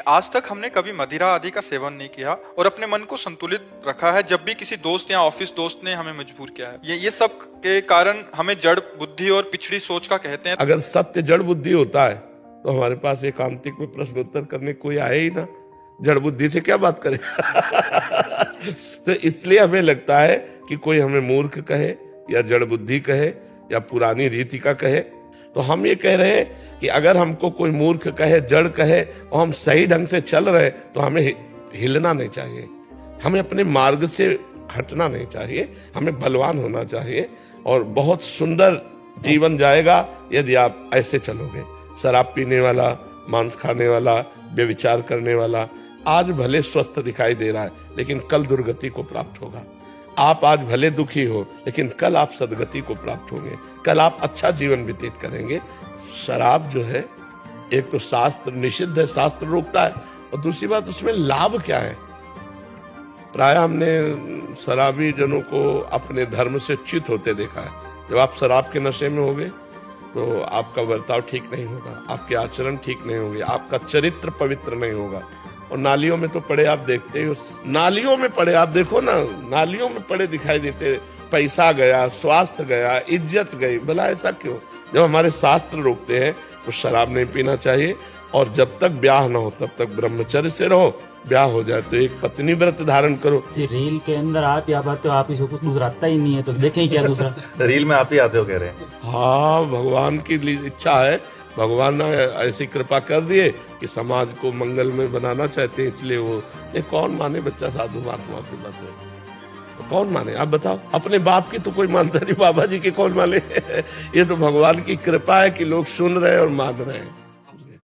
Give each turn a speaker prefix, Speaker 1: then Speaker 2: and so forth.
Speaker 1: आज तक हमने कभी मदिरा आदि का सेवन नहीं किया और अपने मन को संतुलित रखा है जब भी किसी दोस्त या ऑफिस दोस्त ने हमें मजबूर किया है। ये सब के कारण हमें जड़ बुद्धि और पिछड़ी सोच का कहते हैं।
Speaker 2: अगर सत्य जड़ बुद्धि होता है तो हमारे पास एकांतिक में प्रश्न उत्तर करने कोई आए ही ना, जड़ बुद्धि से क्या बात करें। तो इसलिए हमें लगता है कि कोई हमें मूर्ख कहे या जड़ बुद्धि कहे या पुरानी रीति का कहे, तो हम ये कह रहे हैं कि अगर हमको कोई मूर्ख कहे, जड़ कहे और हम सही ढंग से चल रहे तो हमें हिलना नहीं चाहिए, हमें अपने मार्ग से हटना नहीं चाहिए, हमें बलवान होना चाहिए और बहुत सुंदर जीवन जाएगा यदि आप ऐसे चलोगे। शराब पीने वाला, मांस खाने वाला, व्यभिचार करने वाला आज भले स्वस्थ दिखाई दे रहा है लेकिन कल दुर्गति को प्राप्त होगा। आप आज भले दुखी हो लेकिन कल आप सदगति को प्राप्त होंगे, कल आप अच्छा जीवन व्यतीत करेंगे। शराब जो है एक तो शास्त्र निषिद्ध है, शास्त्र रोकता है, और दूसरी बात उसमें लाभ क्या है। प्राय हमने शराबी जनों को अपने धर्म से च्युत होते देखा है। जब आप शराब के नशे में होगे तो आपका बर्ताव ठीक नहीं होगा, आपके आचरण ठीक नहीं होंगे, आपका चरित्र पवित्र नहीं होगा। और नालियों में तो पड़े आप देखते ही, नालियों में पड़े आप देखो ना, नालियों में पड़े दिखाई देते, पैसा गया, स्वास्थ्य गया, इज्जत गई। भला ऐसा क्यों? जब हमारे शास्त्र रोकते हैं तो शराब नहीं पीना चाहिए, और जब तक ब्याह ना हो तब तक ब्रह्मचर्य से रहो, ब्याह हो जाए तो एक पत्नी व्रत धारण करो।
Speaker 3: जी, रील के अंदर आप या बात तो आप ही कुछ दूसरा आता ही नहीं है, तो देखें क्या दूसरा।
Speaker 4: रील में आप ही आते हो कह रहे हैं।
Speaker 2: हाँ, भगवान की इच्छा है, भगवान ने ऐसी कृपा कर दिए कि समाज को मंगल में बनाना चाहते हैं, इसलिए वो कौन माने बच्चा साधु महात्मा की बात है, तो कौन माने आप बताओ। अपने बाप की तो कोई मानता नहीं, बाबा जी के कौन माने। ये तो भगवान की कृपा है कि लोग सुन रहे हैं और मान रहे हैं।